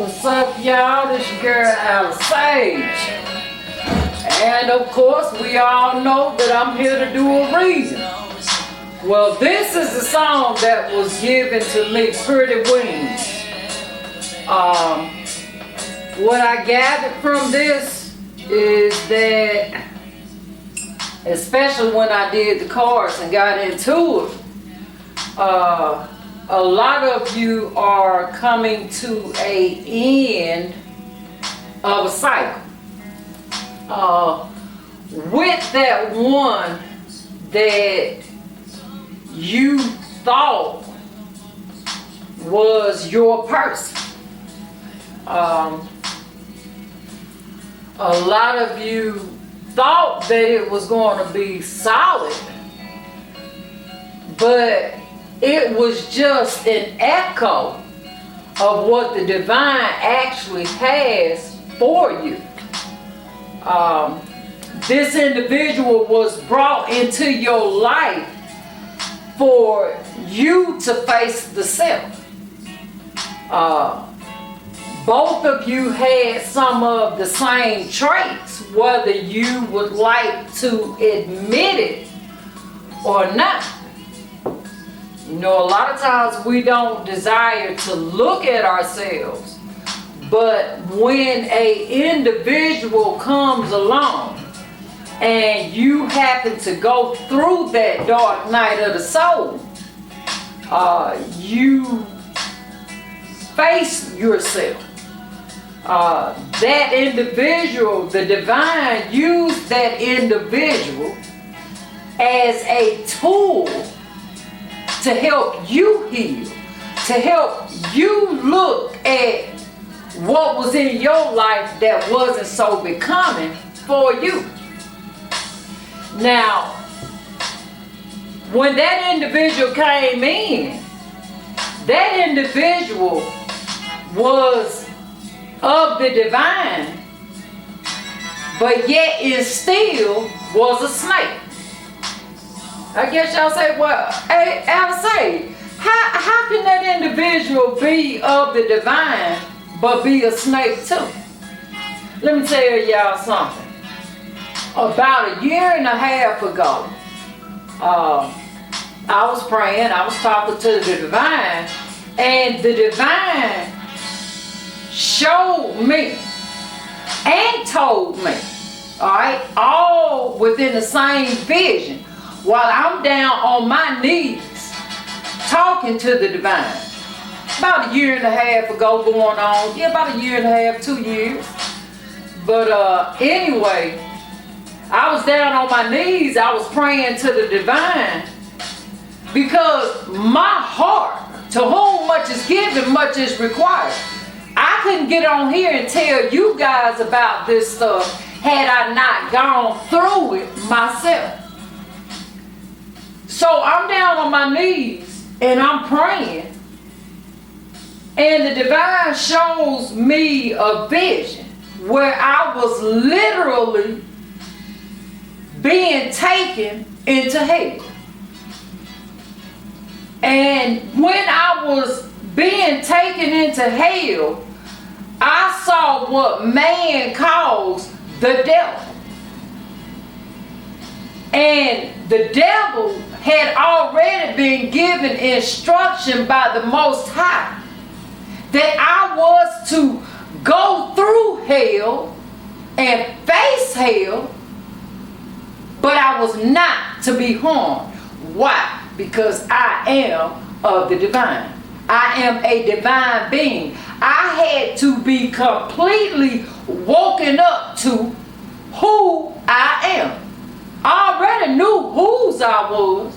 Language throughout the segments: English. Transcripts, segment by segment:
What's up, y'all? This your girl, Alice Sage. And of course, we all know that I'm here to do a reason. Well, this is the song that was given to me, Pretty Wings. What I gathered from this is that, especially when I did the chorus and got into it, a lot of you are coming to an end of a cycle. With that one that you thought was your person. A lot of you thought that it was going to be solid, but it was just an echo of what the divine actually has for you. This individual was brought into your life for you to face the self. Both of you had some of the same traits, whether you would like to admit it or not. You know, a lot of times we don't desire to look at ourselves, but when an individual comes along and you happen to go through that dark night of the soul, you face yourself. That individual, the divine used that individual as a tool to help you heal, to help you look at what was in your life that wasn't so becoming for you. Now, when that individual came in, that individual was of the divine, but yet it still was a snake. I guess y'all say, well, hey, Alice, say, how can that individual be of the divine but be a snake too? Let me tell y'all something. About a year and a half ago, I was praying, I was talking to the divine, and the divine showed me and told me, alright, all within the same vision, while I'm down on my knees talking to the divine. About a year and a half ago going on, about a year and a half, 2 years. But anyway, I was down on my knees, I was praying to the divine, because my heart, to whom much is given, much is required. I couldn't get on here and tell you guys about this stuff had I not gone through it myself. So I'm down on my knees and I'm praying, and the divine shows me a vision where I was literally being taken into hell. And when I was being taken into hell, I saw what man calls the devil. And the devil had already been given instruction by the Most High that I was to go through hell and face hell, but I was not to be harmed. Why? Because I am of the divine. I am a divine being. I had to be completely woken up to who I am. I already knew whose I was,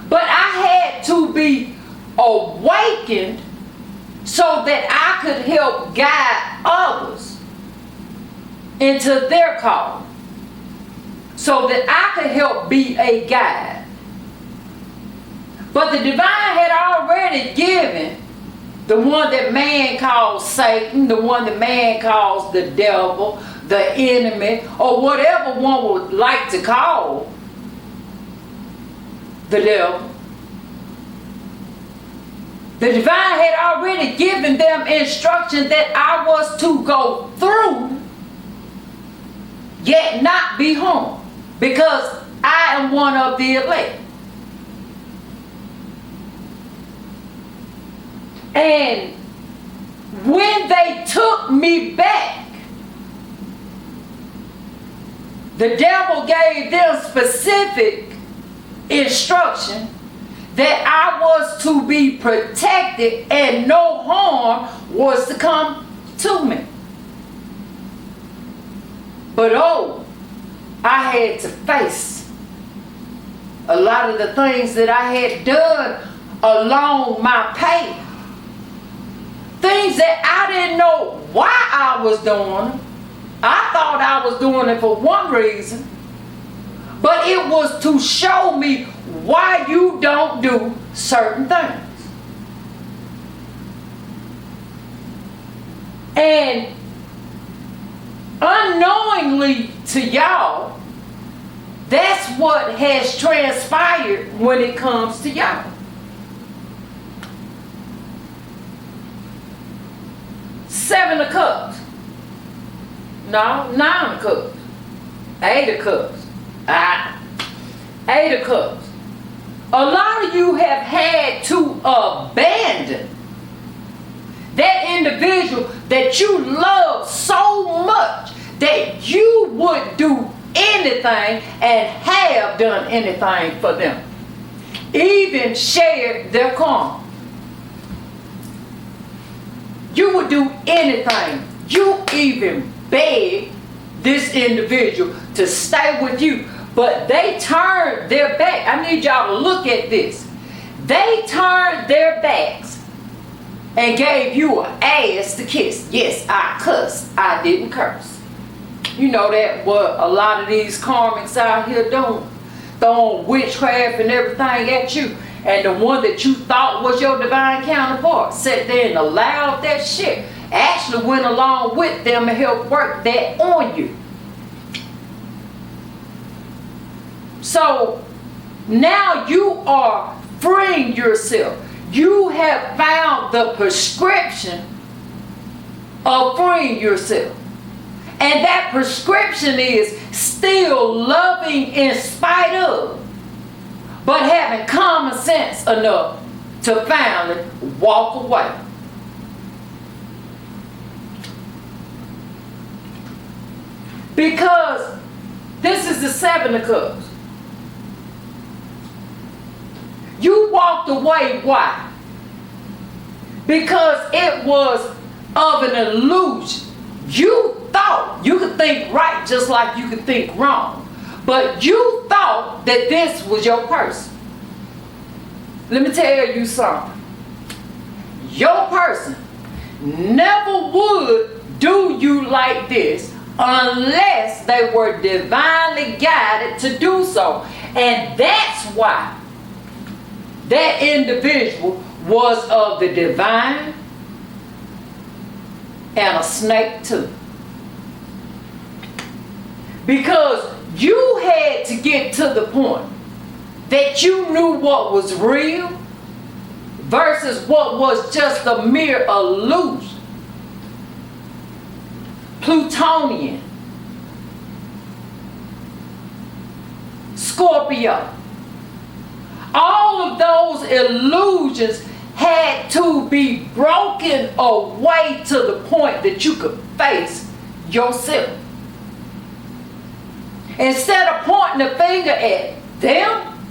but I had to be awakened so that I could help guide others into their call, so that I could help be a guide. But the divine had already given the one that man calls Satan, the one that man calls the devil, the enemy, or whatever one would like to call the devil. The divine had already given them instruction that I was to go through, yet not be harmed, because I am one of the elect. And when they took me back, the devil gave them specific instruction that I was to be protected and no harm was to come to me. But I had to face a lot of the things that I had done along my path. Things that I didn't know why I was doing. I thought I was doing it for one reason, but it was to show me why you don't do certain things. And unknowingly to y'all, that's what has transpired when it comes to y'all. Seven of Cups. No, 9 of Cups. 8 of Cups. Eight of Cups. A lot of you have had to abandon that individual that you love so much that you would do anything and have done anything for them. Even shared their karma. You would do anything. You even beg this individual to stay with you. But they turned their back. I need y'all to look at this. They turned their backs and gave you an ass to kiss. Yes, I cussed. I didn't curse. You know that what a lot of these karmics out here doing. Throwing witchcraft and everything at you. And the one that you thought was your divine counterpart sat there and allowed that shit. Actually went along with them and helped work that on you. So now you are freeing yourself. You have found the prescription of freeing yourself. And that prescription is still loving in spite of, but having common sense enough to finally walk away. Because this is the 7 of Cups. You walked away, why? Because it was of an illusion. You thought you could think right just like you could think wrong. But you thought that this was your person. Let me tell you something. Your person never would do you like this unless they were divinely guided to do so. And that's why that individual was of the divine and a snake too. Because you had to get to the point that you knew what was real versus what was just a mere illusion. Plutonian, Scorpio. All of those illusions had to be broken away to the point that you could face yourself. Instead of pointing the finger at them,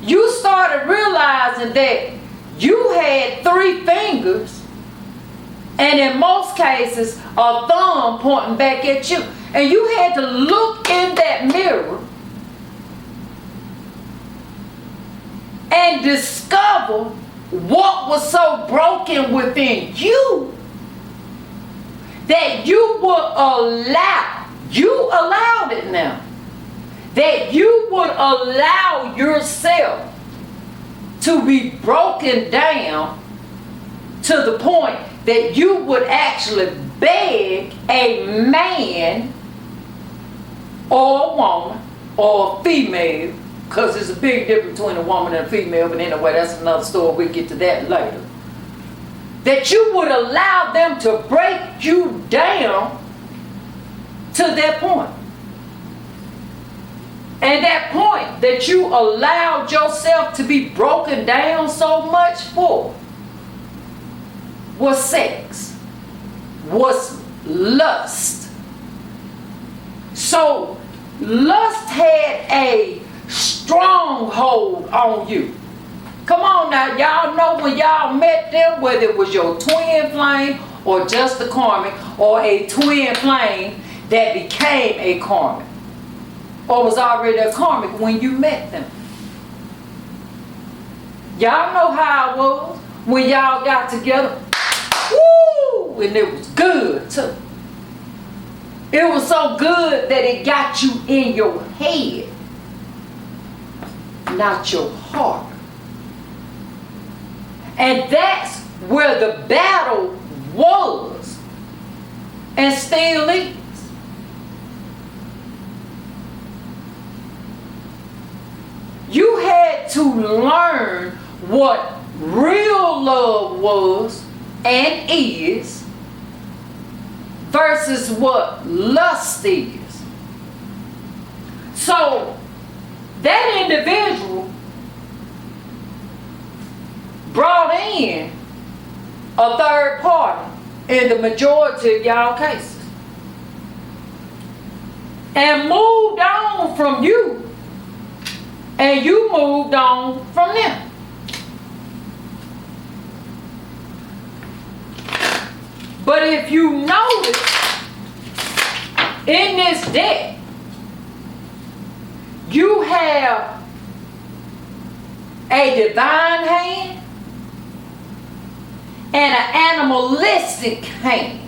you started realizing that you had 3 fingers, and in most cases, a thumb pointing back at you. And you had to look in that mirror and discover what was so broken within you that you would you allowed it now, that you would allow yourself to be broken down to the point that you would actually beg a man or a woman or a female, Because there's a big difference between a woman and a female, but anyway, that's another story. We'll get to that later. That you would allow them to break you down to that point. And that point that you allowed yourself to be broken down so much for was sex, was lust. So lust had a stronghold on you. Come on now, y'all know when y'all met them, whether it was your twin flame or just a karmic, or a twin flame that became a karmic, or was already a karmic when you met them. Y'all know how it was when y'all got together. Woo! And it was good too. It was so good that it got you in your head, not your heart. And that's where the battle was and still is. You had to learn what real love was and is versus what lust is. So that individual brought in a third party in the majority of y'all cases and moved on from you, and you moved on from them. But if you notice in this deck, you have a divine hand and an animalistic hand.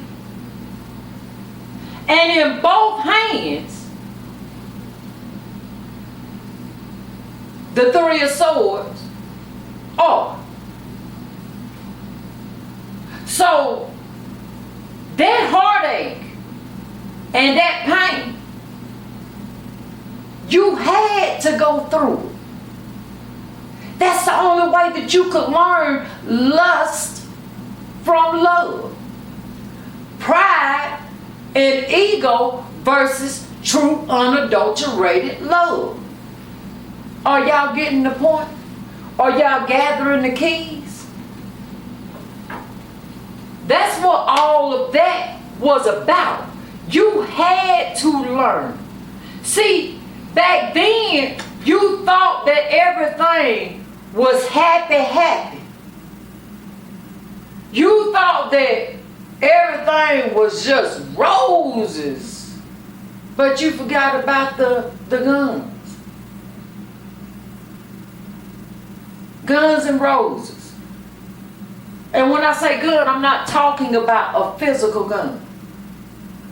And in both hands, the Three of Swords are. So that heartache and that pain, you had to go through it. That's the only way that you could learn lust from love. Pride and ego versus true unadulterated love. Are y'all getting the point? Are y'all gathering the keys? That's what all of that was about. You had to learn. See, back then, you thought that everything was happy. You thought that everything was just roses. But you forgot about the guns. Guns and roses. And when I say gun, I'm not talking about a physical gun.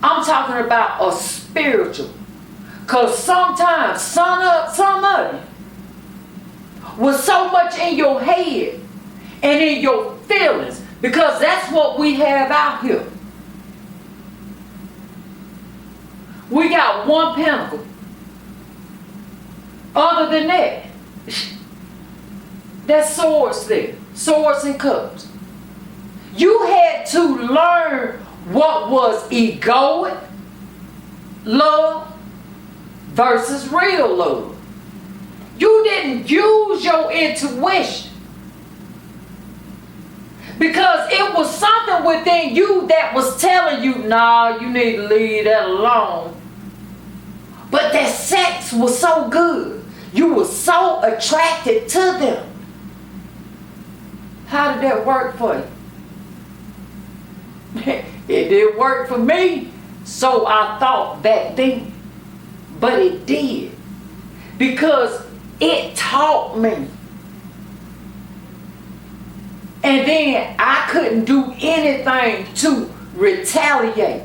I'm talking about a spiritual. Because sometimes some of it was so much in your head and in your feelings, because that's what we have out here. We got one pentacle. Other than that, that's swords there. Swords and cups. You had to learn what was egoic love versus real love. You didn't use your intuition because it was something within you that was telling you, nah, you need to leave that alone. But that sex was so good. You were so attracted to them. How did that work for you? It didn't work for me, so I thought back then. But it did. Because it taught me. And then I couldn't do anything to retaliate.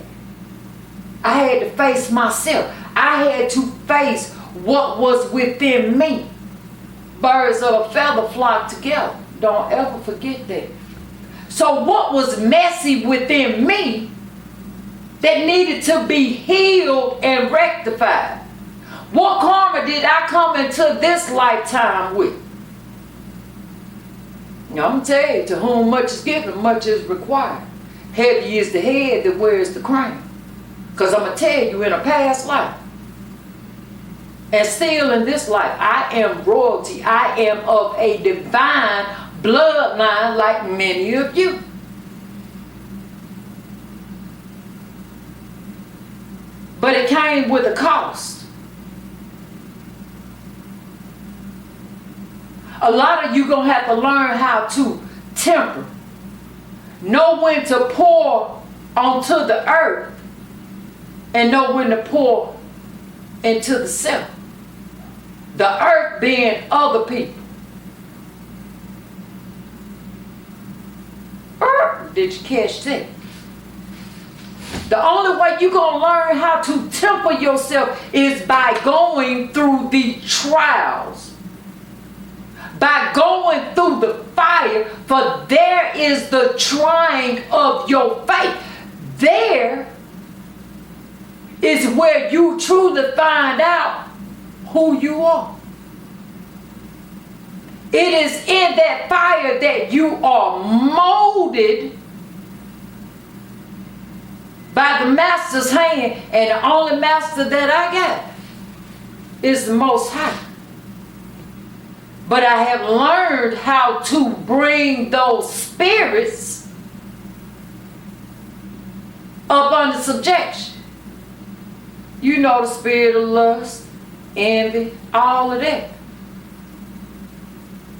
I had to face myself. I had to face what was within me. Birds of a feather flock together. Don't ever forget that. So what was messy within me that needed to be healed and rectified What karma did I come into this lifetime with? Now, I'm going to tell you, to whom much is given, much is required. Heavy is the head that wears the crown. Because I'm going to tell you, in a past life, and still in this life, I am royalty. I am of a divine bloodline like many of you. But it came with a cost. A lot of you going to have to learn how to temper. Know when to pour onto the earth and know when to pour into the self. The earth being other people. Did you catch that? The only way you're going to learn how to temper yourself is by going through the trials. By going through the fire, for there is the trying of your faith. There is where you truly find out who you are. It is in that fire that you are molded by the master's hand, and the only master that I got is the Most High. But I have learned how to bring those spirits up under subjection. You know, the spirit of lust, envy, all of that.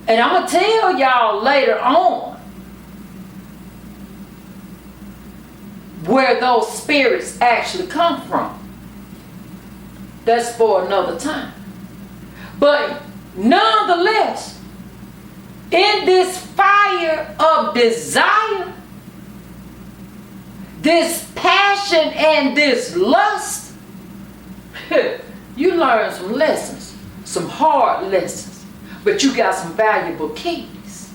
And I'm going to tell y'all later on where those spirits actually come from. That's for another time. But nonetheless, in this fire of desire, this passion and this lust, you learn some lessons, some hard lessons, but you got some valuable keys.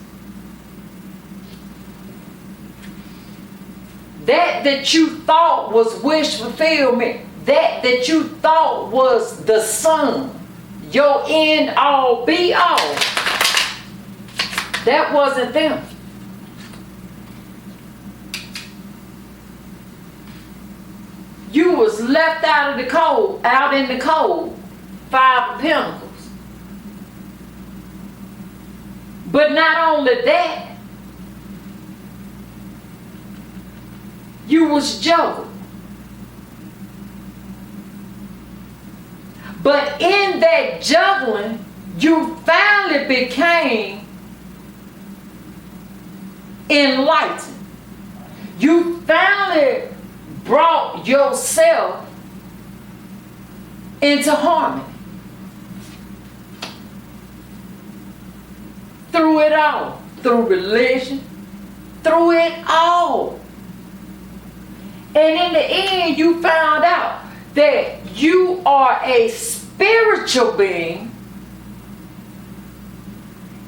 That you thought was wish fulfillment, that you thought was the sun, your end all be all, that wasn't them. You was left out of the cold, out in the cold, 5 of Pentacles. But not only that, you was juggled. But in that juggling, you finally became enlightened. You finally brought yourself into harmony. Through it all. Through religion. Through it all. And in the end, you found out that you are a spiritual being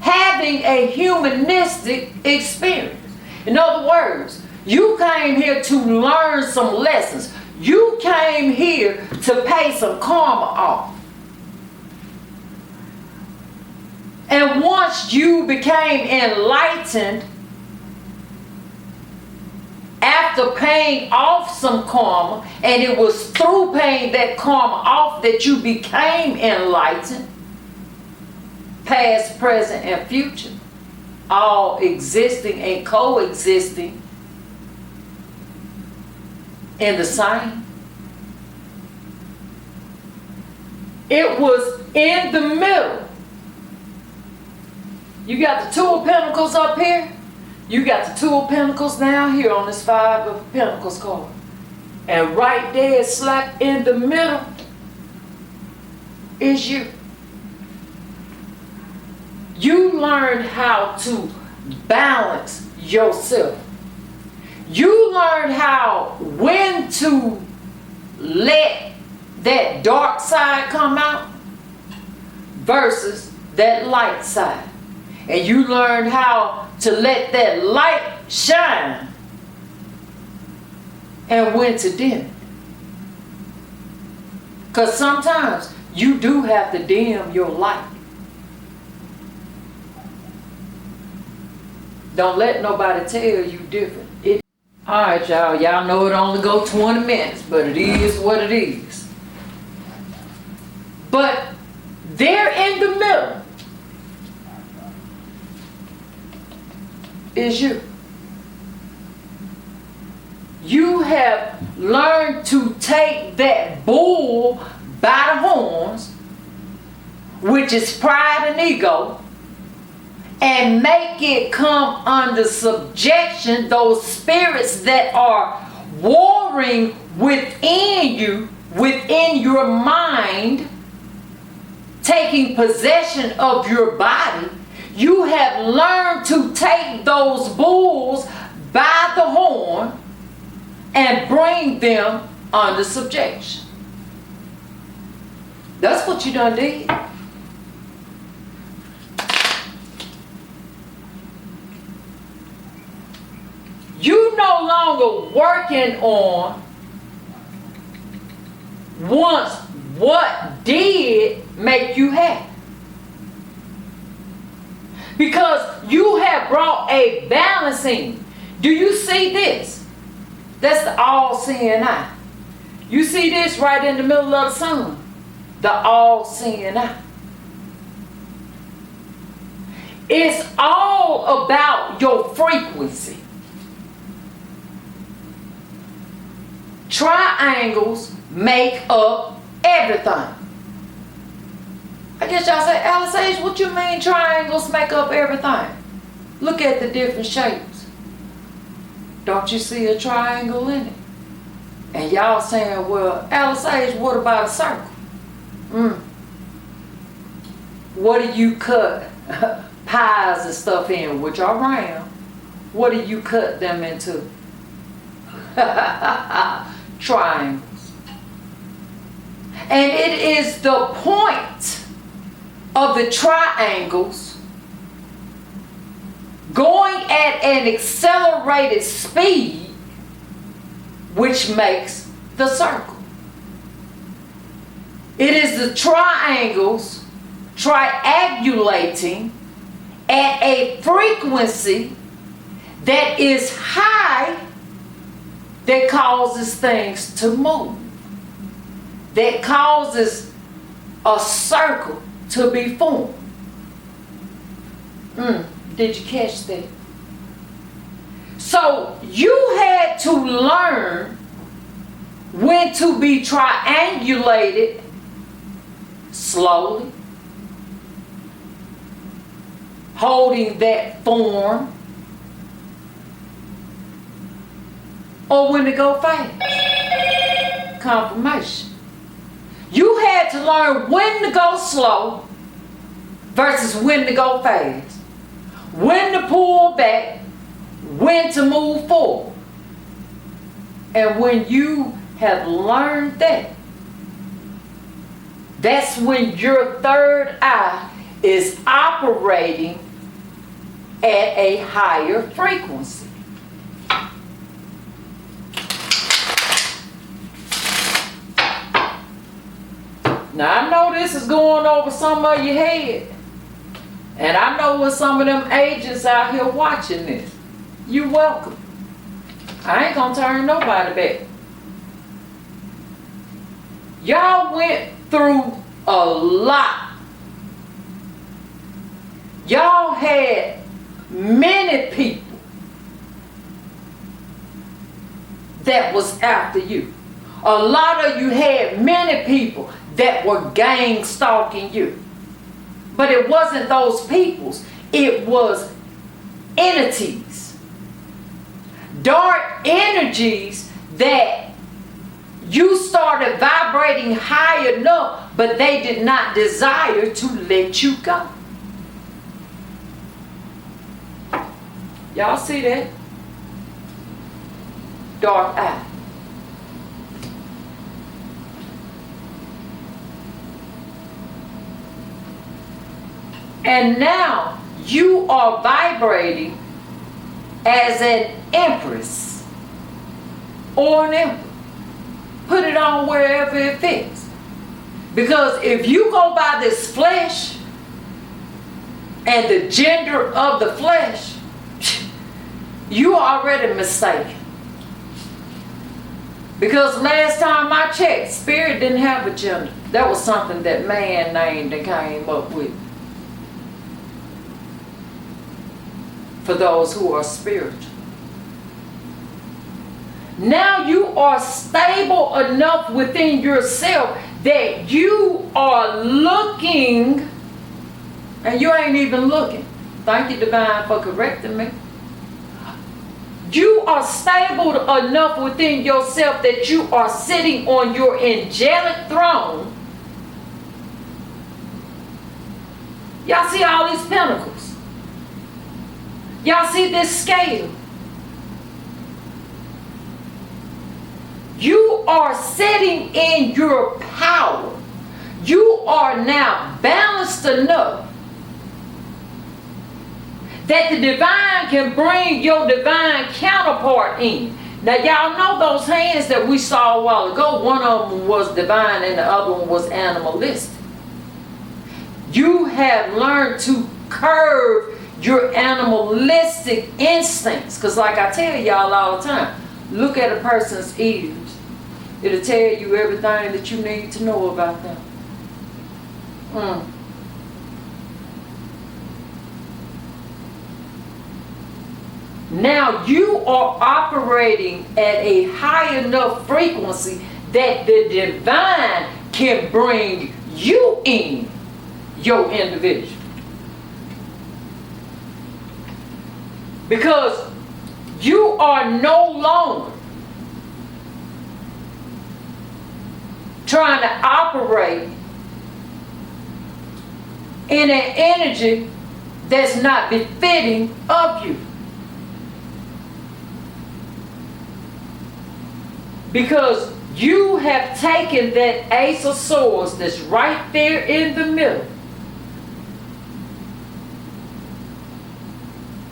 having a humanistic experience. In other words, you came here to learn some lessons. You came here to pay some karma off. And once you became enlightened, after paying off some karma, and it was through paying that karma off that you became enlightened, past, present, and future, all existing and coexisting in the same. It was in the middle. You got the 2 of Pentacles up here. You got the 2 of Pentacles down here on this 5 of Pentacles card. And right there, slap in the middle, is you. You learned how to balance yourself. You learned when to let that dark side come out versus that light side. And you learned how to let that light shine and when to dim it. Because sometimes you do have to dim your light. Don't let nobody tell you different. Alright, y'all. Y'all know it only go 20 minutes, but it is what it is. But there in the middle is you. You have learned to take that bull by the horns, which is pride and ego, and make it come under subjection, those spirits that are warring within you, within your mind, taking possession of your body. You have learned to take those bulls by the horn and bring them under subjection. That's what you done did. You no longer working on once what did make you happy. Because you have brought a balancing. Do you see this? That's the all-seeing eye. You see this right in the middle of the sun? The all-seeing eye. It's all about your frequency. Triangles make up everything. I guess y'all say, Alice Age, what you mean triangles make up everything? Look at the different shapes. Don't you see a triangle in it? And y'all saying, well, Alice Age, what about a circle? What do you cut pies and stuff in, which are round? What do you cut them into? Triangles. And it is the point of the triangles going at an accelerated speed, which makes the circle. It is the triangles triangulating at a frequency that is high that causes things to move, that causes a circle to be formed. Did you catch that? So you had to learn when to be triangulated slowly, holding that form, or when to go fast. Confirmation. You had to learn when to go slow versus when to go fast. When to pull back, when to move forward. And when you have learned that, that's when your third eye is operating at a higher frequency. Now I know this is going over some of your head. And I know with some of them agents out here watching this. You're welcome. I ain't gonna turn nobody back. Y'all went through a lot. Y'all had many people that was after you. A lot of you had many people that were gang stalking you. But it wasn't those peoples. It was entities. Dark energies that you started vibrating high enough, but they did not desire to let you go. Y'all see that? Dark eye. And now you are vibrating as an empress or an emperor. Put it on wherever it fits. Because if you go by this flesh and the gender of the flesh, you already mistaken. Because last time I checked, spirit didn't have a gender. That was something that man named and came up with. For those who are spiritual. Now you are stable enough within yourself that you are looking, and you ain't even looking. Thank you, Divine, for correcting me. You are stable enough within yourself that you are sitting on your angelic throne. Y'all see all these pentacles? Y'all see this scale? You are sitting in your power. You are now balanced enough that the divine can bring your divine counterpart in. Now y'all know those hands that we saw a while ago. One of them was divine and the other one was animalistic. You have learned to curb your animalistic instincts. Because like I tell y'all all the time, look at a person's ears. It'll tell you everything that you need to know about them. Now you are operating at a high enough frequency that the divine can bring you in, your individual. Because you are no longer trying to operate in an energy that's not befitting of you. Because you have taken that Ace of Swords that's right there in the middle.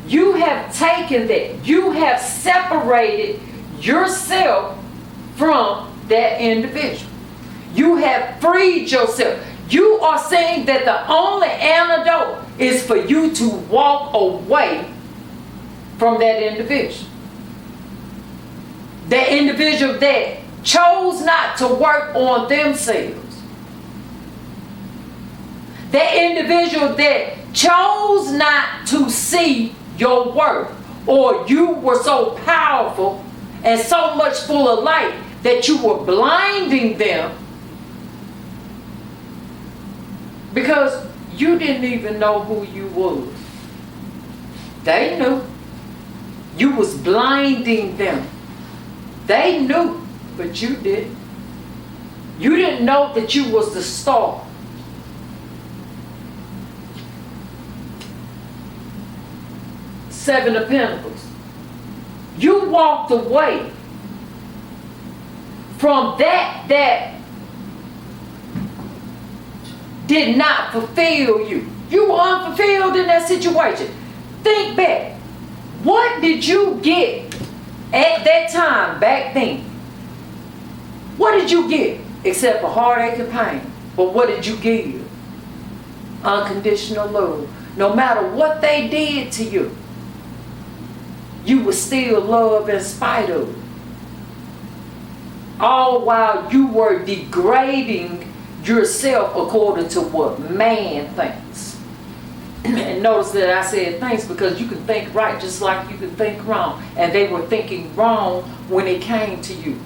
You have taken that. You have separated yourself from that individual. You have freed yourself. You are saying that the only antidote is for you to walk away from that individual. The individual that chose not to work on themselves. The individual that chose not to see your worth. Or you were so powerful and so much full of light that you were blinding them. Because you didn't even know who you was. They knew. You was blinding them. They knew, but you didn't. You didn't know that you was the star. Seven of Pentacles. You walked away from that did not fulfill you. You were unfulfilled in that situation. Think back. What did you get at that time, back then? What did you get? Except for heartache and pain. But what did you give? Unconditional love. No matter what they did to you, you were still loved in spite of it. All while you were degrading yourself according to what man thinks. And notice that I said thanks because you can think right just like you can think wrong. And they were thinking wrong when it came to you.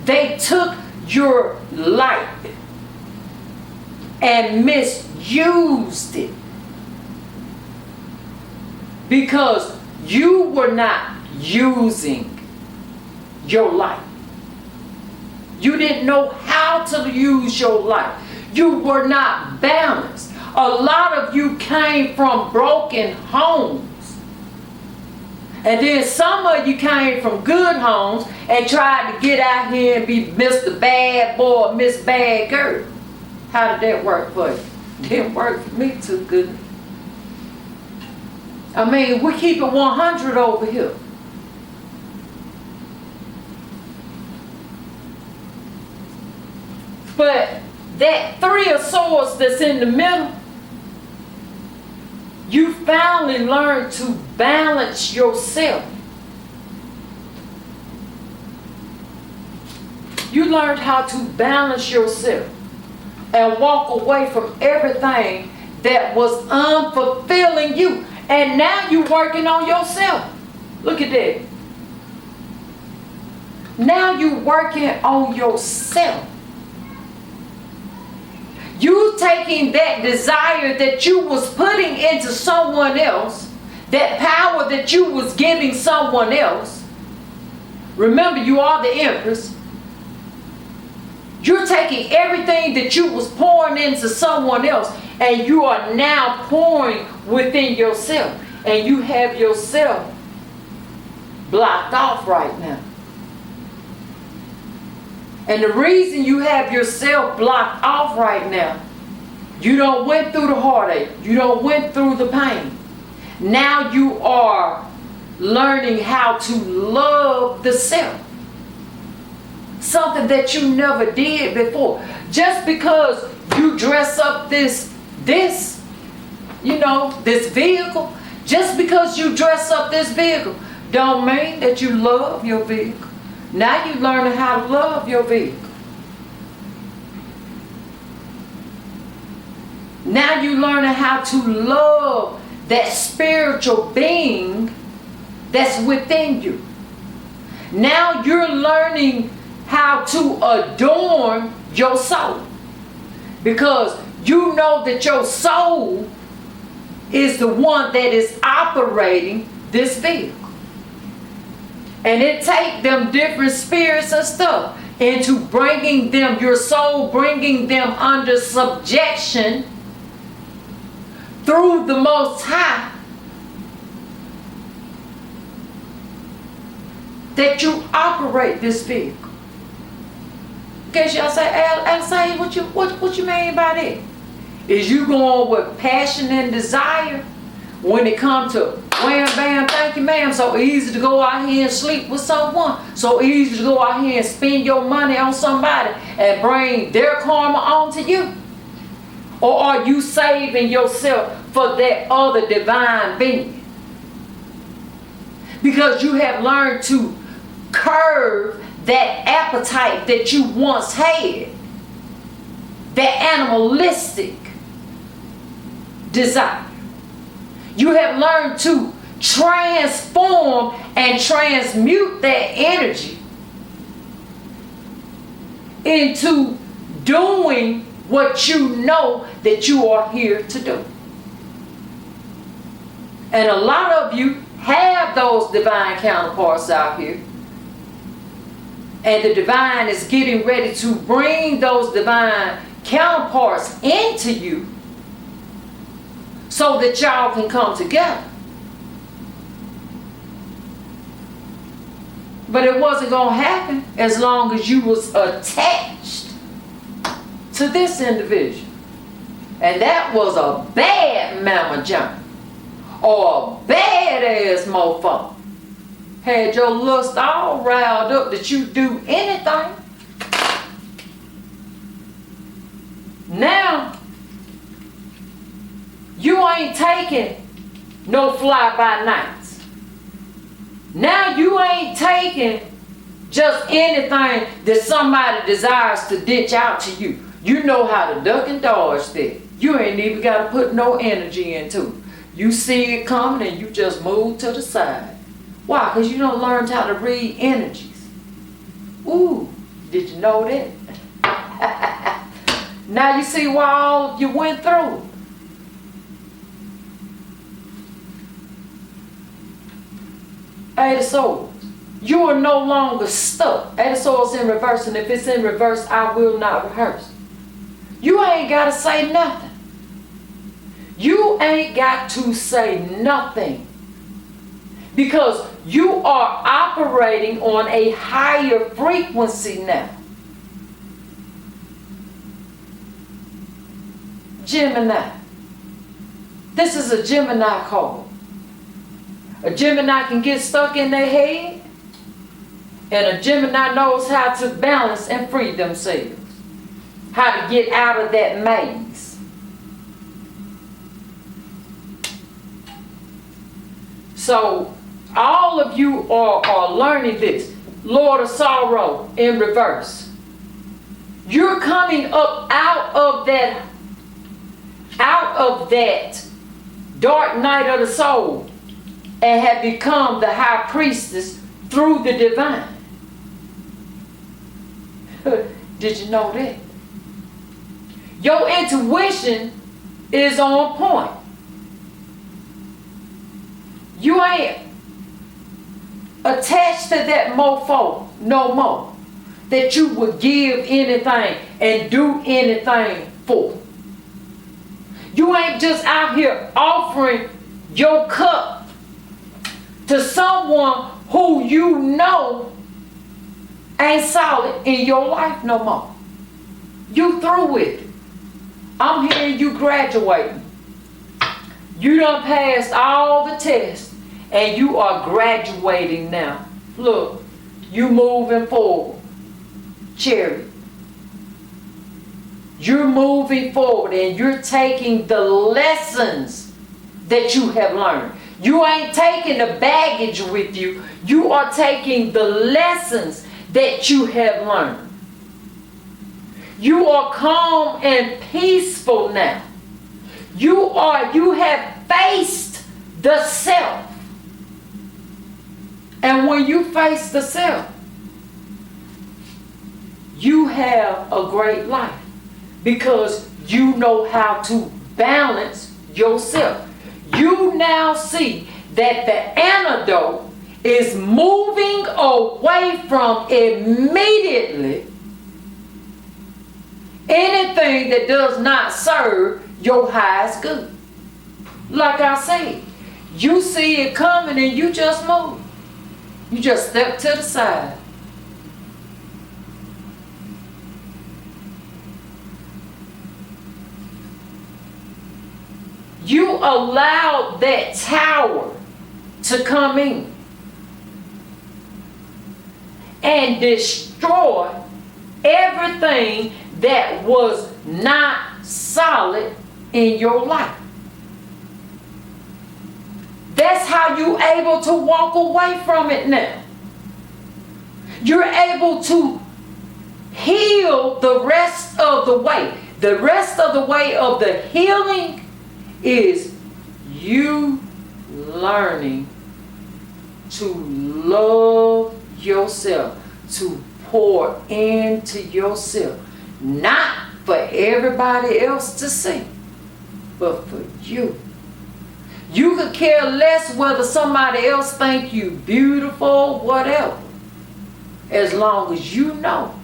They took your light and misused it. Because you were not using your light. You didn't know how to use your life. You were not balanced. A lot of you came from broken homes. And then some of you came from good homes and tried to get out here and be Mr. Bad Boy or Miss Bad Girl. How did that work for you? Didn't work for me too good. I mean, we keep it 100 over here. But that three of swords that's in the middle, you finally learn to balance yourself. You learned how to balance yourself and walk away from everything that was unfulfilling you. And now you're working on yourself. Look at that. Now you're working on yourself. You taking that desire that you was putting into someone else, that power that you was giving someone else. Remember, you are the empress. You're taking everything that you was pouring into someone else, and you are now pouring within yourself. And you have yourself blocked off right now. And the reason you have yourself blocked off right now, you don't went through the heartache. You don't went through the pain. Now you are learning how to love the self. Something that you never did before. Just because you dress up this vehicle, just because you dress up this vehicle, don't mean that you love your vehicle. Now you learning how to love your vehicle. Now you learning how to love that spiritual being that's within you. Now you're learning how to adorn your soul, because you know that your soul is the one that is operating this vehicle. And it take them different spirits and stuff into bringing them, your soul, bringing them under subjection through the Most High, that you operate this vehicle. In case y'all say, Al, what you mean by that? Is you going with passion and desire when it comes to wham, bam, thank you, ma'am. So easy to go out here and sleep with someone. So easy to go out here and spend your money on somebody and bring their karma onto you. Or are you saving yourself for that other divine being? Because you have learned to curb that appetite that you once had, that animalistic desire. You have learned to transform and transmute that energy into doing what you know that you are here to do. And a lot of you have those divine counterparts out here. And the divine is getting ready to bring those divine counterparts into you so that y'all can come together. But it wasn't going to happen as long as you was attached to this individual. And that was a bad mama junk, or a bad ass mofo. Had your lust all riled up that you do anything. Now, you ain't taking no fly-by-nights. Now you ain't taking just anything that somebody desires to ditch out to you. You know how to duck and dodge that. You ain't even got to put no energy into it. You see it coming and you just move to the side. Why? Because you don't learn how to read energies. Ooh, did you know that? Now you see why all you went through. Eight of Swords. You are no longer stuck. Eight of Swords in reverse, and if it's in reverse, I will not rehearse. You ain't got to say nothing. You ain't got to say nothing. Because you are operating on a higher frequency now. Gemini. This is a Gemini card. A Gemini can get stuck in their head, and a Gemini knows how to balance and free themselves. how to get out of that maze. So all of you are learning this. Lord of Sorrow in reverse. You're coming up out of that dark night of the soul and have become the high priestess through the divine. Did you know that? Your intuition is on point. You ain't attached to that mofo no more that you would give anything and do anything for. You ain't just out here offering your cup to someone who you know ain't solid in your life no more. You through with it. I'm hearing you graduating. You done passed all the tests and you are graduating now. Look, you moving forward. Cherry. You're moving forward and you're taking the lessons that you have learned. You ain't taking the baggage with you. You are taking the lessons that you have learned. You are calm and peaceful now. You have faced the self. And when you face the self, you have a great life because you know how to balance yourself. You now see that the antidote is moving away from immediately anything that does not serve your highest good. Like I said, you see it coming and you just move. You just step to the side. You allowed that tower to come in and destroy everything that was not solid in your life. That's how you're able to walk away from it now. You're able to heal the rest of the way. The rest of the way of the healing is you learning to love yourself, to pour into yourself, not for everybody else to see, but for you. You could care less whether somebody else think you beautiful, whatever, as long as you know.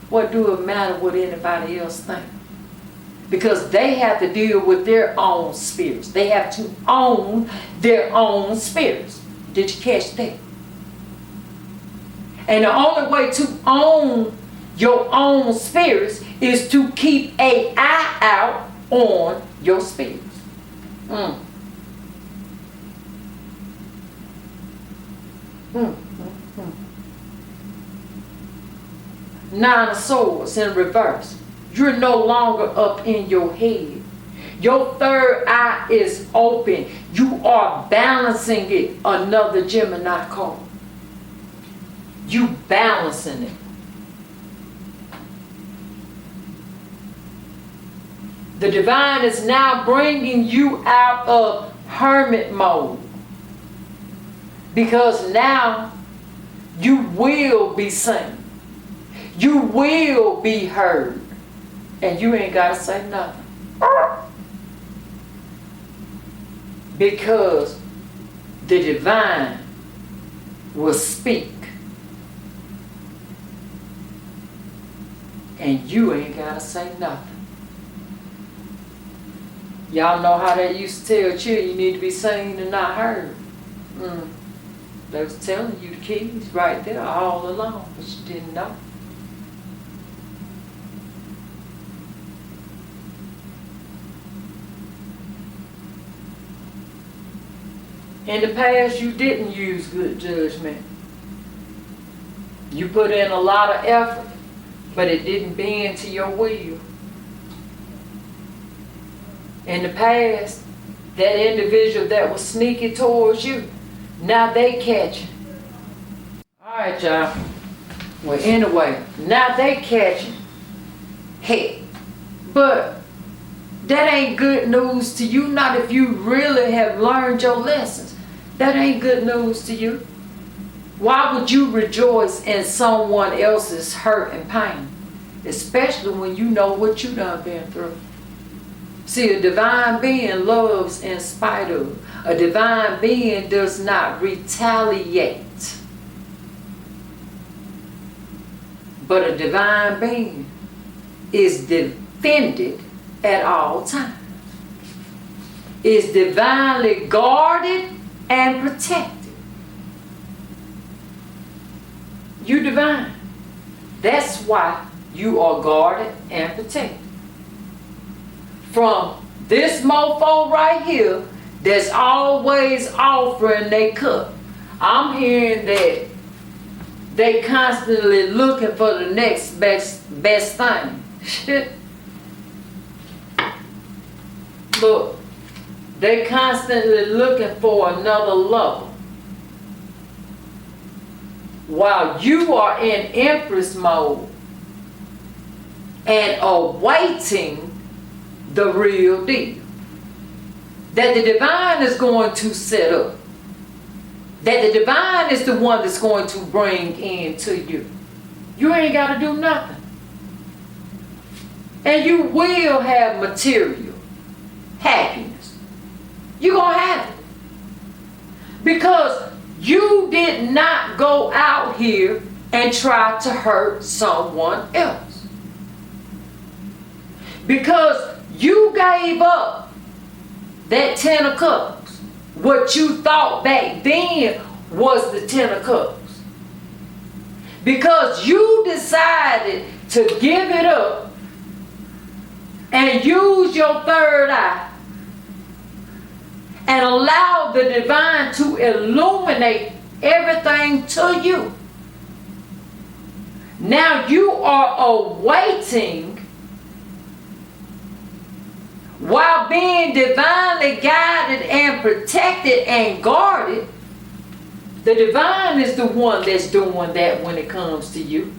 What do it matter what anybody else think? Because they have to deal with their own spirits. They have to own their own spirits. Did you catch that? And the only way to own your own spirits is to keep an eye out on your spirits. Nine of Swords in reverse. You're no longer up in your head. Your third eye is open. You are balancing it. Another Gemini card. You balancing it. The divine is now bringing you out of hermit mode. Because now you will be seen. You will be heard. And you ain't got to say nothing. Because the divine will speak. And you ain't got to say nothing. Y'all know how they used to tell children you need to be seen and not heard. They was telling you the keys right there all along, but you didn't know. In the past, you didn't use good judgment. You put in a lot of effort but it didn't bend to your will. In the past, that individual that was sneaky towards you, now they catch you. Alright, y'all. Well, anyway, now they catch you. Hey, but that ain't good news to you, not if you really have learned your lessons. That ain't good news to you. Why would you rejoice in someone else's hurt and pain? Especially when you know what you done been through. See, a divine being loves in spite of. A divine being does not retaliate. But a divine being is defended at all times. Is divinely guarded and protected. You divine. That's why you are guarded and protected. From this mofo right here that's always offering their cup. I'm hearing that they constantly looking for the next best thing. Shit. Look, they constantly looking for another lover. While you are in Empress mode and awaiting the real deal that the divine is going to set up, that the divine is the one that's going to bring into you. You ain't got to do nothing. And you will have material happiness. You're going to have it. Because you did not go out here and try to hurt someone else. Because you gave up that 10 of cups. What you thought back then was the 10 of cups. Because you decided to give it up and use your third eye and allow the divine to illuminate everything to you. Now you are awaiting, while being divinely guided and protected and guarded. The divine is the one that's doing that when it comes to you.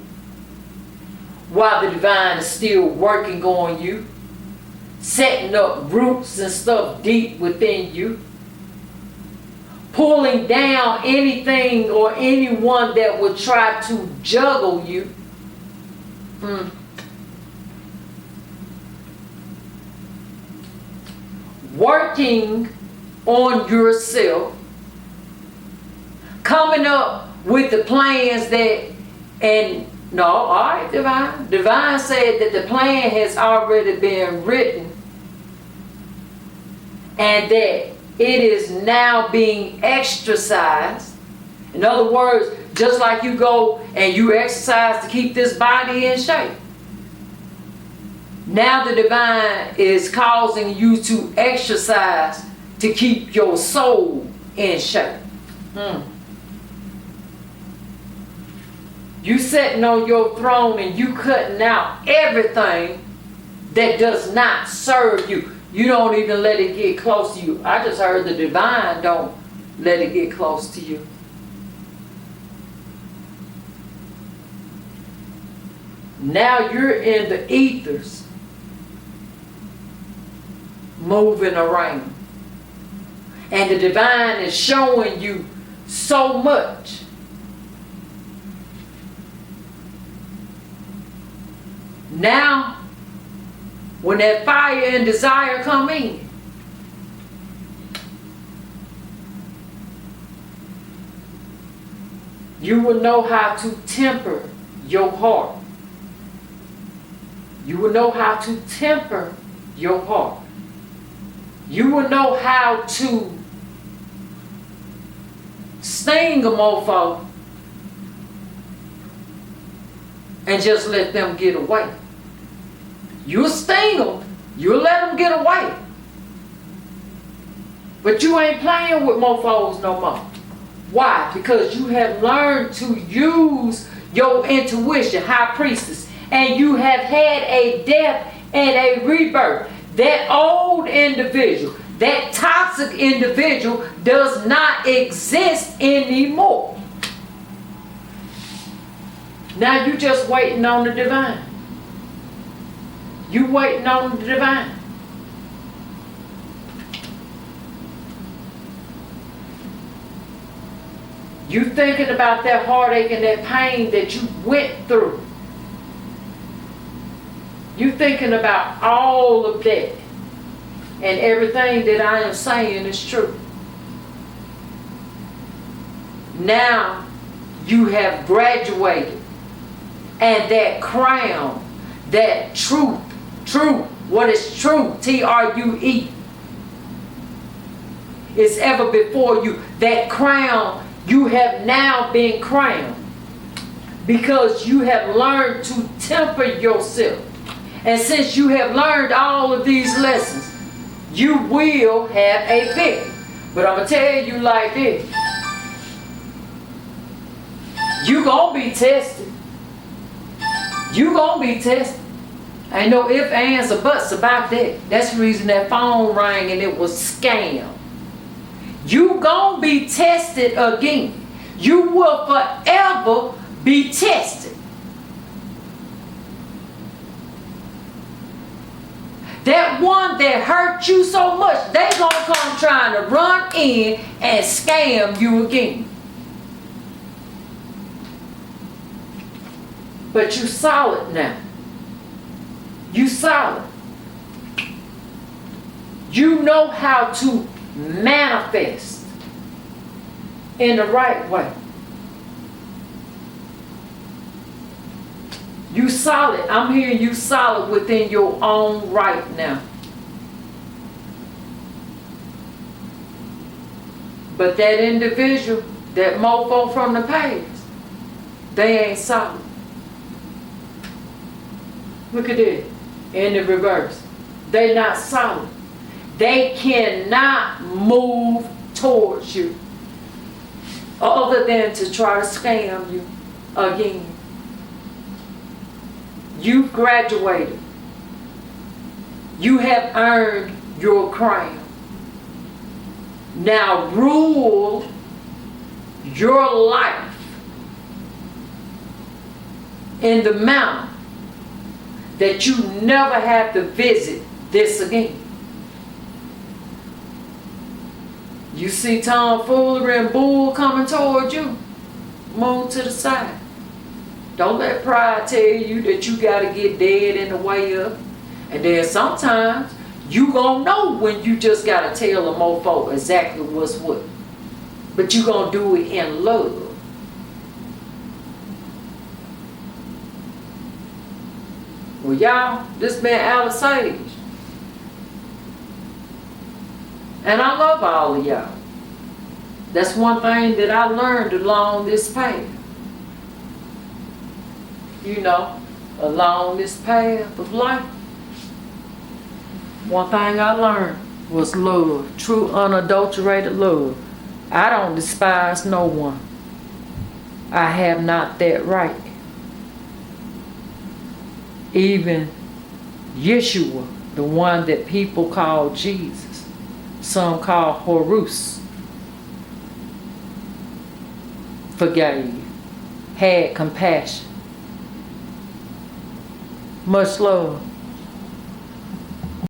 While the divine is still working on you, setting up roots and stuff deep within you, pulling down anything or anyone that would try to juggle you. Working on yourself, coming up with the plans that, and no, all right, divine. Divine said that the plan has already been written and that it is now being exercised. In other words, just like you go and you exercise to keep this body in shape. Now the divine is causing you to exercise to keep your soul in shape. You sitting on your throne and you cutting out everything that does not serve you. You don't even let it get close to you. I just heard the divine don't let it get close to you. Now you're in the ethers, moving around. And the divine is showing you so much. Now, when that fire and desire come in, you will know how to temper your heart. You will know how to temper your heart. You will know how to sting a mofo and just let them get away. You'll sting them. You'll let them get away. But you ain't playing with mofos no more. Why? Because you have learned to use your intuition, high priestess. and you have had a death and a rebirth. That old individual, that toxic individual does not exist anymore. Now you just waiting on the divine. You waiting on the divine. You thinking about that heartache and that pain that you went through. You thinking about all of that. And everything that I am saying is true. Now you have graduated. And that crown, that truth, what is truth, True, is ever before you. That crown, you have now been crowned. Because you have learned to temper yourself. And since you have learned all of these lessons, you will have a victory. But I'm going to tell you like this. You going to be tested. You going to be tested. Ain't no ifs, ands, or buts about that. That's the reason that phone rang and it was scam. You going to be tested again. You will forever be tested. That one that hurt you so much, they gonna come trying to run in and scam you again. But you solid now. You solid. You know how to manifest in the right way. You solid. I'm hearing you solid within your own right now. But that individual, that mofo from the past, they ain't solid. Look at it. In the reverse. They not solid. They cannot move towards you other than to try to scam you again. You've graduated. You have earned your crown. Now rule your life in the manner that you never have to visit this again. You see tomfoolery and bull coming toward you, move to the side. Don't let pride tell you that you got to get dead in the way of. And then sometimes you gonna know when you just got to tell a mofo exactly what's what. But you gonna do it in love. Well, y'all, this been Alice Sage. And I love all of y'all. That's one thing that I learned along this path. You know, along this path of life, one thing I learned was love, true unadulterated love. I don't despise no one. I have not that right. Even Yeshua, the one that people call Jesus, some call Horus, forgave, had compassion. Much love.